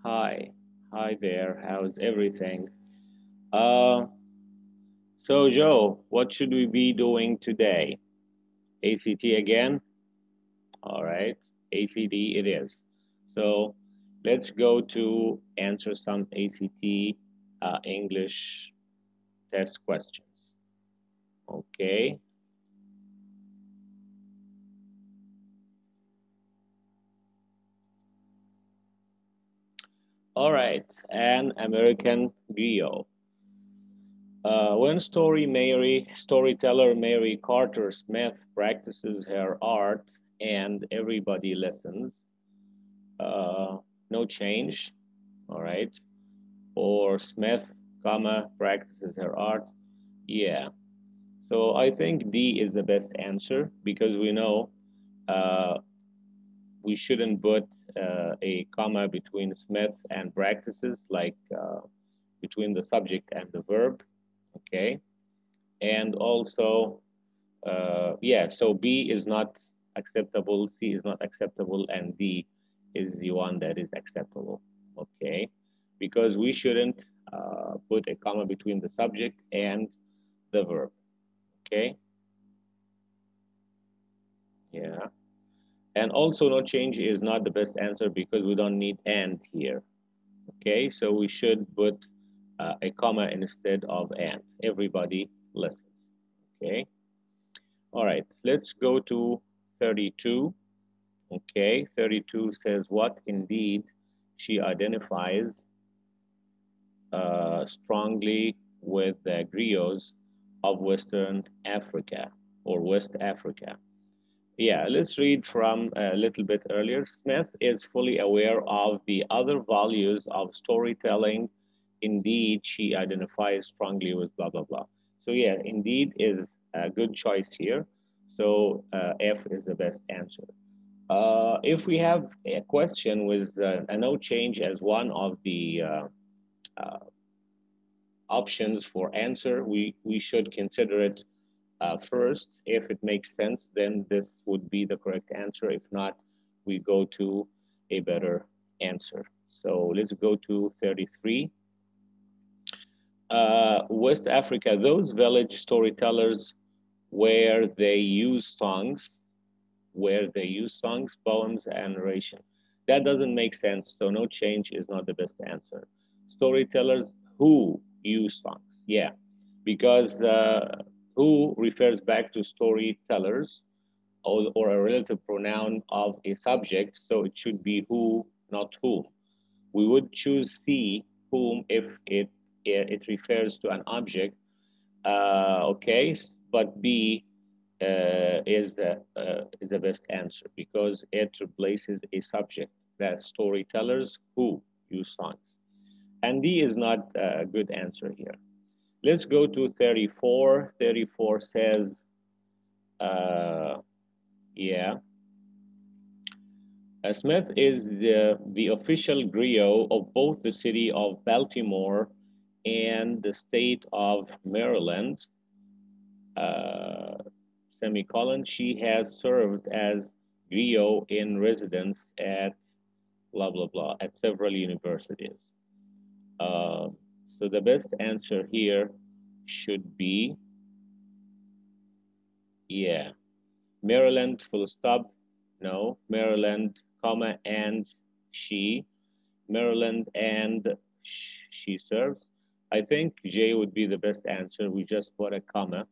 Hi. Hi there. How's everything? Uh, so Joe, what should we be doing today? ACT again? All right. ACT it is. So let's go to answer some ACT English test questions. Okay. All right. An American griot. When storyteller Mary Carter Smith practices her art and everybody listens, uh, no change, all right? Or Smith, comma, practices her art, yeah. So I think D is the best answer because we know uh, we shouldn't put a comma between Smith and practices, like between the subject and the verb, okay? And also, yeah, so B is not acceptable, C is not acceptable, and D is the one that is acceptable, okay? Because we shouldn't put a comma between the subject and the verb, okay? Yeah. And also no change is not the best answer because we don't need and here, okay? So we should put a comma instead of and. Everybody listens, okay? All right, let's go to 32. Okay, 32 says what indeed she identifies strongly with the griots of Western Africa or West Africa. Yeah, let's read from a little bit earlier. Smith is fully aware of the other values of storytelling. Indeed, she identifies strongly with blah, blah, blah. So, yeah, indeed is a good choice here. So, F is the best answer. If we have a question with a no change as one of the uh, options for answer, we should consider it first. If it makes sense, then this would be the correct answer. If not, we go to a better answer. So let's go to 33. West Africa, those village storytellers where they use songs, poems, and narration. That doesn't make sense. So no change is not the best answer. Storytellers who use songs. Yeah, because who refers back to storytellers or a relative pronoun of a subject. So it should be who, not whom. We would choose C, whom, if it refers to an object. Okay, but B is the best answer because it replaces a subject. That storytellers who use songs. And D is not a good answer here. Let's go to 34. 34 says, uh, yeah, Smith is the official griot of both the city of Baltimore and the state of Maryland. Uh, Semicolon, she has served as griot in residence at blah, blah, blah, at several universities. Uh, so the best answer here should be, yeah, Maryland, full stop, no, Maryland, comma, and she, Maryland, and she serves. I think J would be the best answer. We just put a comma,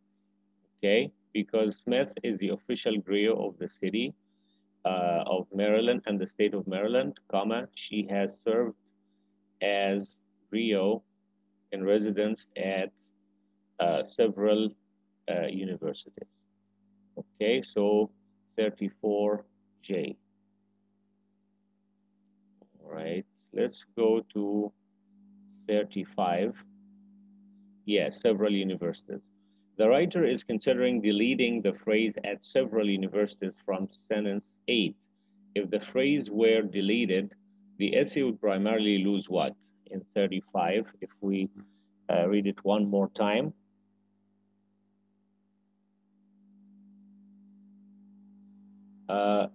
okay, because Smith is the official griot of the city of Maryland and the state of Maryland, comma, she has served as griot in residence at several universities. Okay, so 34J. All right, let's go to 35. Yes, several universities. The writer is considering deleting the phrase at several universities from sentence 8. If the phrase were deleted, the essay would primarily lose what? In 35, if we read it one more time.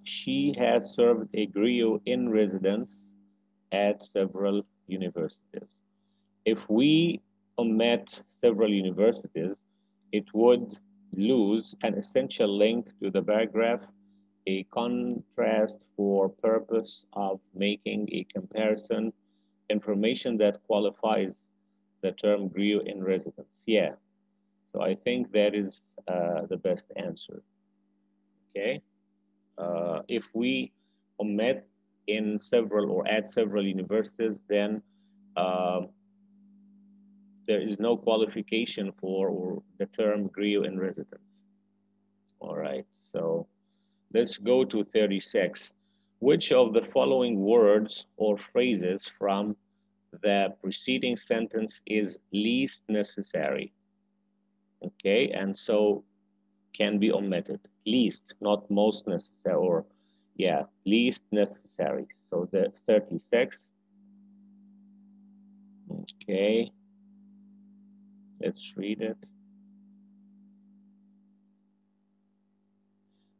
She has served a griot in residence at several universities. If we omit several universities, it would lose an essential link to the paragraph, a contrast for purpose of making a comparison, information that qualifies the term grew in residence. Yeah, so I think that is the best answer. Okay, if we omit in several or at several universities, then uh, there is no qualification for or the term grew in residence. All right, so let's go to 36. Which of the following words or phrases from the preceding sentence is least necessary? Okay, and so can be omitted. Least, not most necessary, or yeah, least necessary. So the 36. Okay, let's read it.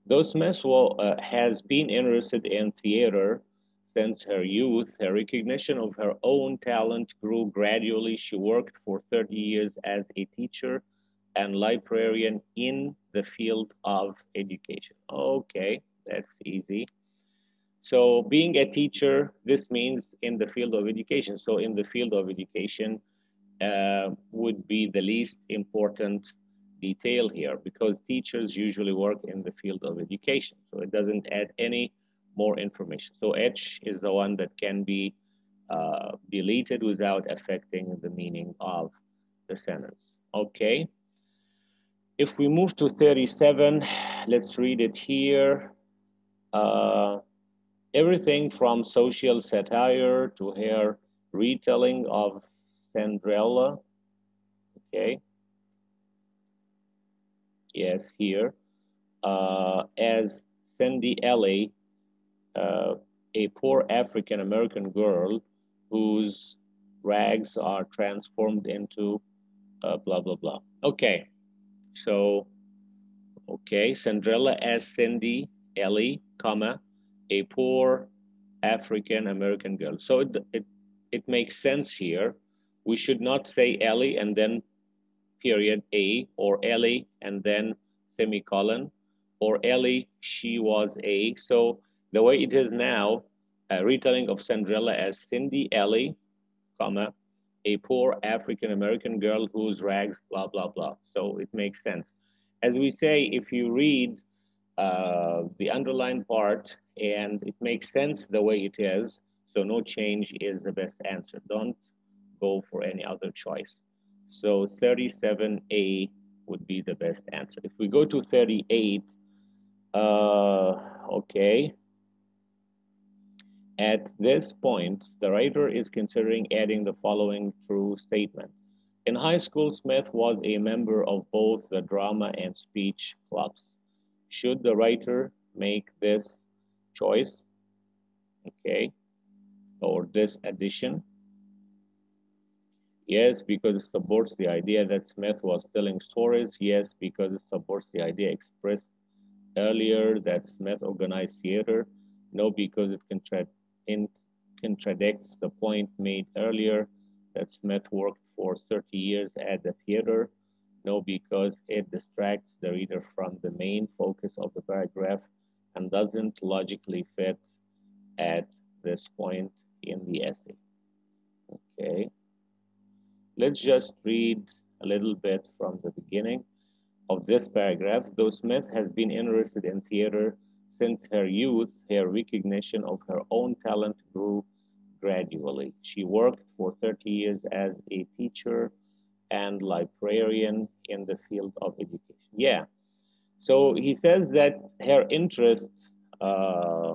Though Smith has been interested in theater since her youth, her recognition of her own talent grew gradually. She worked for 30 years as a teacher and librarian in the field of education. Okay, that's easy. So being a teacher, this means in the field of education. So in the field of education would be the least important detail here because teachers usually work in the field of education. So it doesn't add any more information. So H is the one that can be deleted without affecting the meaning of the sentence. Okay. If we move to 37, let's read it here. Uh, Everything from social satire to her retelling of Cinderella. Okay. Yes, here. As Cindy Ellie, uh, a poor African American girl whose rags are transformed into blah, blah, blah. Okay, so, okay, Cinderella as Cindy Ellie, comma, a poor African American girl. So it makes sense here. We should not say Ellie and then period A, or Ellie and then semicolon, or Ellie, she was a. So the way it is now, a retelling of Cinderella as Cindy Ellie, comma, a poor African American girl whose rags, blah, blah, blah. So it makes sense. As we say, if you read the underlined part and it makes sense the way it is, so no change is the best answer. Don't go for any other choice. So 37A would be the best answer. If we go to 38, okay. At this point, the writer is considering adding the following true statement. In high school, Smith was a member of both the drama and speech clubs. Should the writer make this choice, okay, or this addition? Yes, because it supports the idea that Smith was telling stories. Yes, because it supports the idea expressed earlier that Smith organized theater. No, because it contradicts the point made earlier that Smith worked for 30 years at the theater. No, because it distracts the reader from the main focus of the paragraph and doesn't logically fit at this point in the essay. Okay, let's just read a little bit from the beginning of this paragraph. Though Smith has been interested in theater since her youth, her recognition of her own talent grew gradually. She worked for 30 years as a teacher and librarian in the field of education. Yeah. So he says that her interest uh,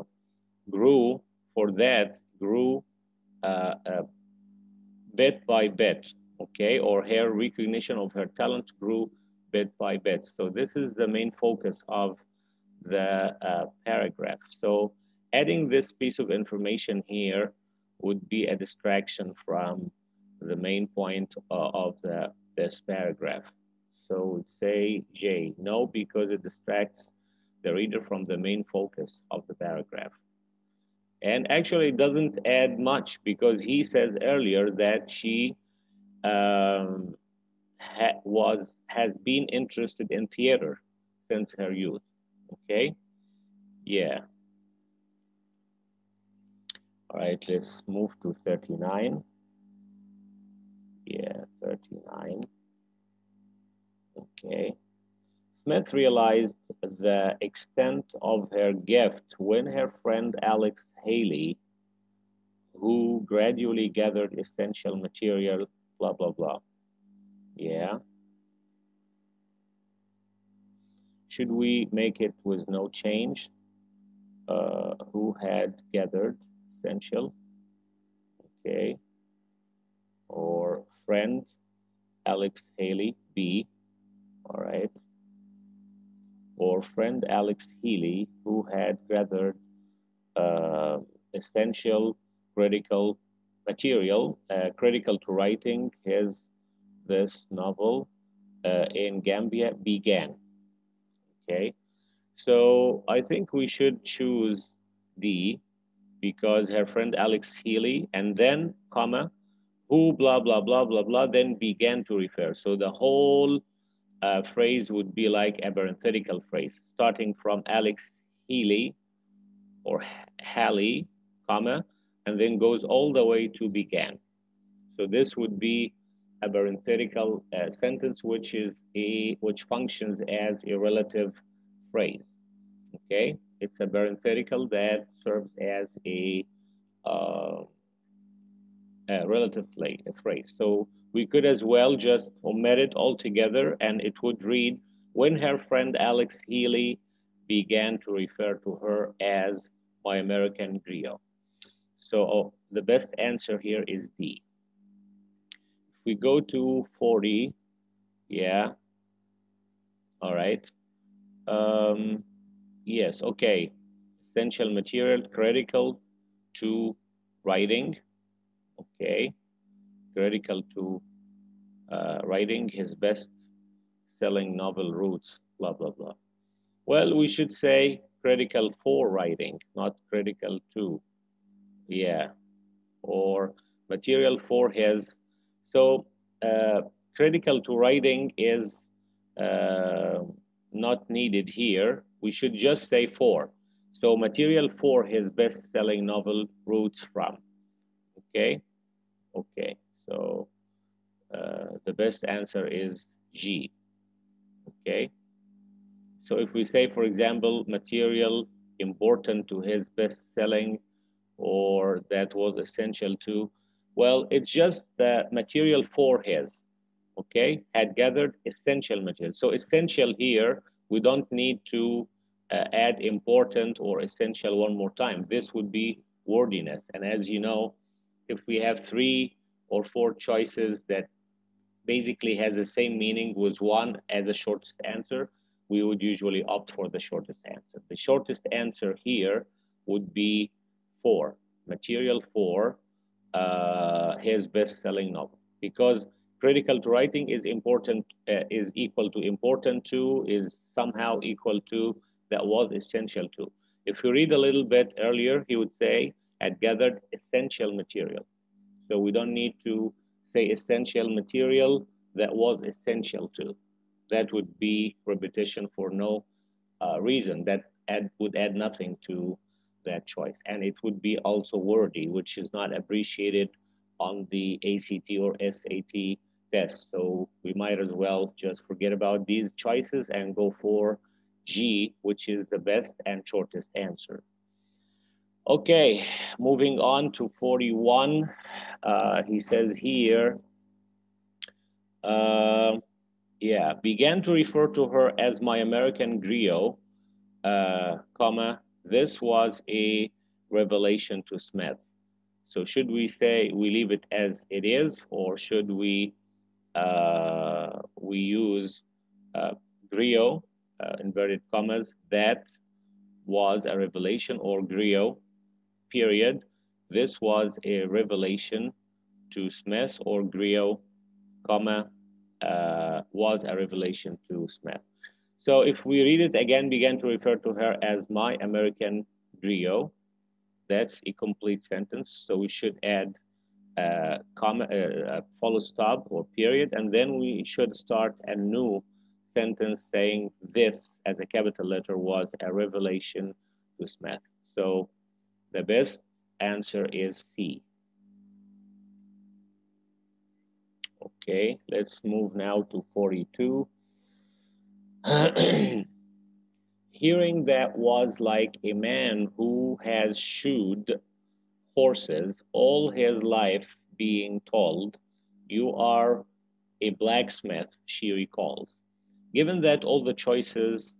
grew for that, grew uh, uh, bit by bit, okay, or her recognition of her talent grew bit by bit. So this is the main focus of the paragraph. So adding this piece of information here would be a distraction from the main point of this paragraph. So we'd say J, no, because it distracts the reader from the main focus of the paragraph. And actually, it doesn't add much because he says earlier that she um, has been interested in theater since her youth. Okay, yeah. All right, let's move to 39. Yeah, 39. Okay. Smith realized the extent of her gift when her friend Alex Haley, who gradually gathered essential material, blah, blah, blah. Yeah. Should we make it with no change? Who had gathered essential? Okay. Or friend Alex Haley, B. All right. Or friend Alex Healy, who had gathered uh, essential critical material critical to writing his this novel in Gambia began. Okay, so I think we should choose D because her friend Alex Healy and then comma who blah blah blah blah blah then began to refer. So the whole phrase would be like a parenthetical phrase starting from Alex Healy or Halley, comma, and then goes all the way to began. So this would be a parenthetical sentence, which functions as a relative phrase. Okay, it's a parenthetical that serves as uh, a relative phrase. So we could as well just omit it altogether, and it would read, "When her friend Alex Healy began to refer to her as my American griot." So the best answer here is D. If we go to 40, yeah, all right. Um, yes, okay. Essential material critical to writing, okay. Critical to writing his best selling novel roots, blah, blah, blah. Well, we should say critical for writing, not critical to. Yeah, or material for his. So critical to writing is uh, not needed here. We should just say for. So material for his best-selling novel roots from. Okay, okay. So the best answer is G. Okay. So if we say, for example, material important to his best-selling or that was essential to, well, it's just the material for his, okay, had gathered essential material. So essential here, we don't need to add important or essential one more time. This would be wordiness. And as you know, if we have 3 or 4 choices that basically has the same meaning with one as a shortest answer, we would usually opt for the shortest answer. The shortest answer here would be for, material for his best-selling novel, because critical to writing is important, is equal to important to, is somehow equal to, that was essential to. If you read a little bit earlier, he would say, had gathered essential material. So we don't need to say essential material that was essential to. That would be repetition for no reason. That would add nothing to that choice. And it would be also wordy, which is not appreciated on the ACT or SAT test. So we might as well just forget about these choices and go for G, which is the best and shortest answer. Okay, moving on to 41. He says here, uh, yeah, began to refer to her as my American griot, comma, this was a revelation to Smith. So should we say we leave it as it is, or should we use griot, inverted commas, that was a revelation, or griot, period. This was a revelation to Smith, or griot, comma, was a revelation to Smith. So if we read it again, began to refer to her as my American griot, That's a complete sentence. So we should add comma, a full stop or period, and then we should start a new sentence saying this as a capital letter was a revelation to Smith. So the best answer is C. Okay, let's move now to 42. Hearing that was like a man who has shoed horses all his life being told, you are a blacksmith, she recalls. Given that all the choices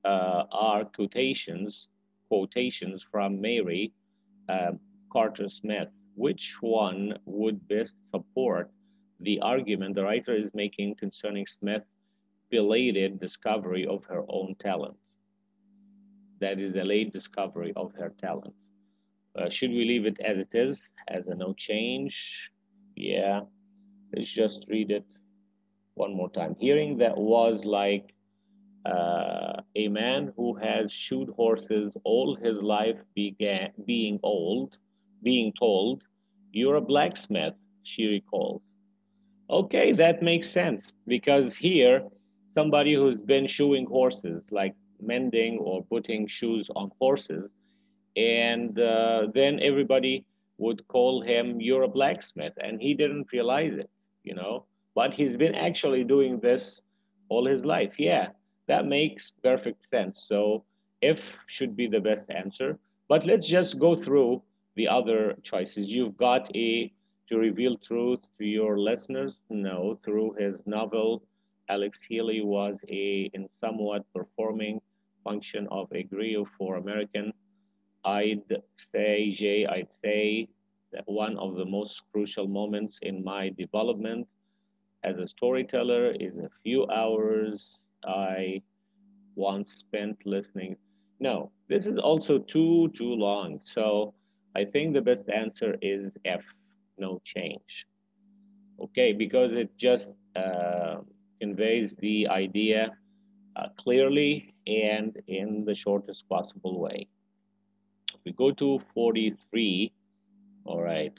are quotations from Mary uh, Carter Smith, which one would best support the argument the writer is making concerning Smith's belated discovery of her own talent? That is, a late discovery of her talent. Should we leave it as it is, as a no change? Yeah, let's just read it one more time. Hearing that was like a man who has shoed horses all his life began being told, you're a blacksmith, she recalls. Okay, that makes sense because here, somebody who's been shoeing horses, like mending or putting shoes on horses, and then everybody would call him, you're a blacksmith, and he didn't realize it, you know, but he's been actually doing this all his life. Yeah, that makes perfect sense. So if should be the best answer, but let's just go through the other choices. You've got a to reveal truth to your listeners. No, through his novel, Alex Healy was a in somewhat performing function of a griot for American. I'd say, Jay, I'd say that one of the most crucial moments in my development as a storyteller is a few hours I once spent listening. No, this is also too long. So I think the best answer is F, no change. Okay, because it just conveys the idea clearly and in the shortest possible way. If we go to 43, all right.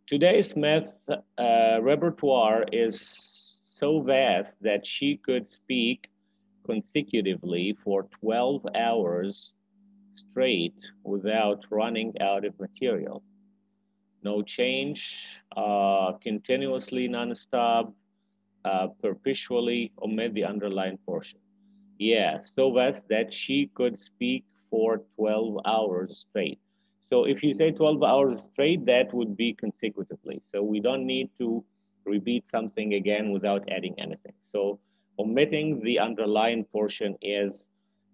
Today's math repertoire is so vast that she could speak consecutively for 12 hours straight without running out of material. No change, continuously nonstop, perpetually omit the underlying portion. Yeah, so vast that she could speak for 12 hours straight. So if you say 12 hours straight, that would be consecutively. So we don't need to repeat something again without adding anything. So omitting the underlying portion is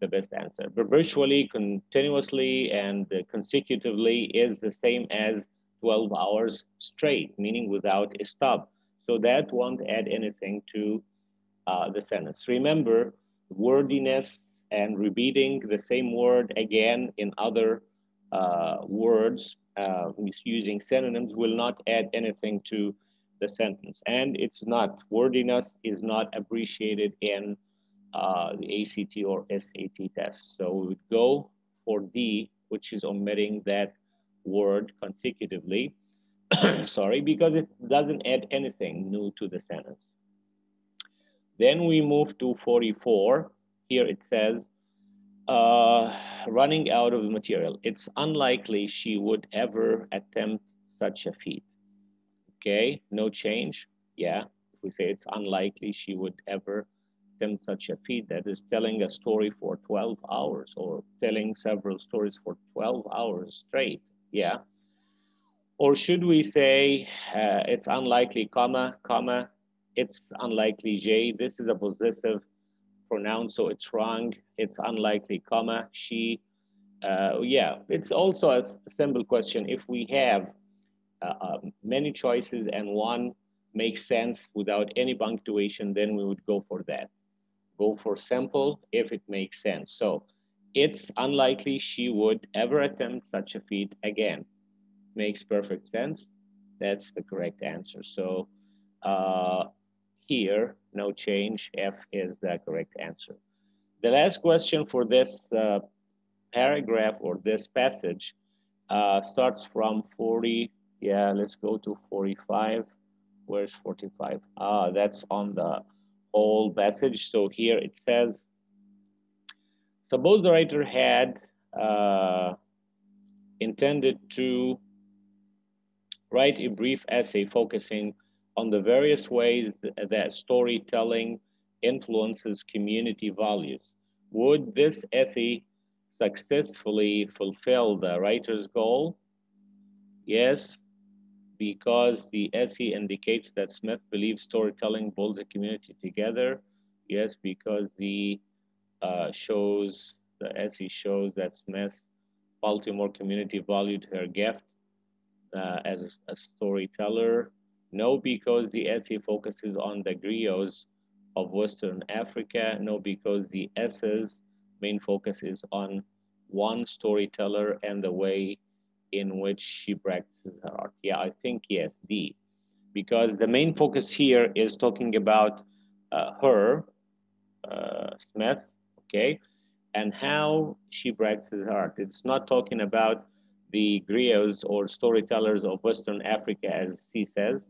the best answer. But virtually, continuously, and consecutively is the same as 12 hours straight, meaning without a stop. So that won't add anything to the sentence. Remember, wordiness and repeating the same word again in other words, using synonyms, will not add anything to the sentence. And it's not, wordiness is not appreciated in the ACT or SAT test. So we would go for D, which is omitting that word consecutively. Sorry, because it doesn't add anything new to the sentence. Then we move to 44. Here it says, running out of the material. It's unlikely she would ever attempt such a feat. Okay, no change. Yeah, if we say it's unlikely she would ever attempt such a feat, that is telling a story for 12 hours or telling several stories for 12 hours straight. Yeah. Or should we say it's unlikely, comma, it's unlikely, J. This is a possessive pronoun, so it's wrong. It's unlikely, comma, she. Yeah, it's also a simple question. If we have many choices and one makes sense without any punctuation, then we would go for that. Go for simple if it makes sense. So it's unlikely she would ever attempt such a feat again. Makes perfect sense. That's the correct answer. So uh, here, no change. F is the correct answer. The last question for this paragraph or this passage Starts from 40. Yeah, let's go to 45. Where's 45? That's on the whole passage. So here it says, suppose the writer had uh, intended to write a brief essay focusing on the various ways that storytelling influences community values. Would this essay successfully fulfill the writer's goal? Yes, because the essay indicates that Smith believes storytelling pulls a community together. Yes, because the essay shows that Smith's Baltimore community valued her gift as a storyteller. No, because the essay focuses on the griots of Western Africa. No, because the essay's main focus is on one storyteller and the way in which she practices her art. Yeah, I think yes, D. Because the main focus here is talking about her, Smith, okay, and how she practices art. It's not talking about the griots or storytellers of Western Africa, as he says,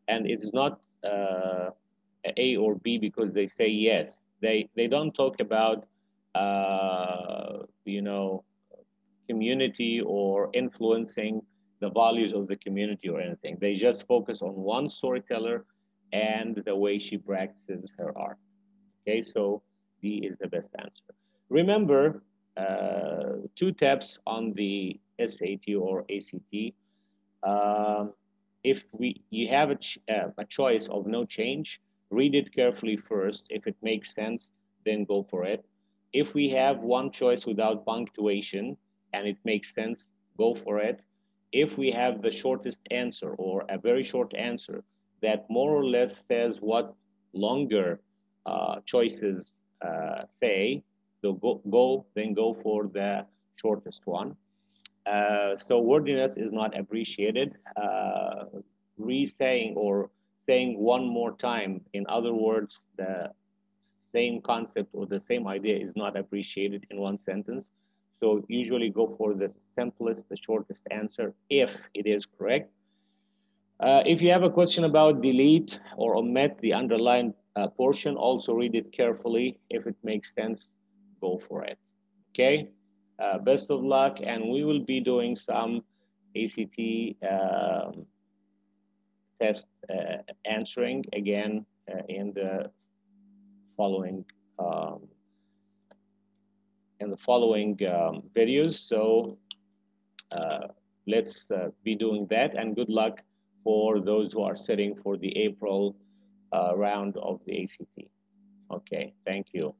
and it's not A or B because they say yes. They don't talk about you know, community or influencing the values of the community or anything. They just focus on one storyteller and the way she practices her art. Okay, so D is the best answer. Remember, two taps on the SAT or ACT. Um, if you have a choice of no change, read it carefully first. If it makes sense, then go for it. If we have one choice without punctuation and it makes sense, go for it. If we have the shortest answer or a very short answer that more or less says what longer choices say, so then go for the shortest one. So wordiness is not appreciated. Re-saying or saying one more time, in other words, the same concept or the same idea is not appreciated in one sentence. So usually go for the simplest, the shortest answer if it is correct. If you have a question about delete or omit the underlined portion, also read it carefully. If it makes sense, go for it. Okay? Best of luck, and we will be doing some ACT test answering again in the following um, videos. So uh, let's be doing that, and good luck for those who are sitting for the April round of the ACT. Okay, thank you.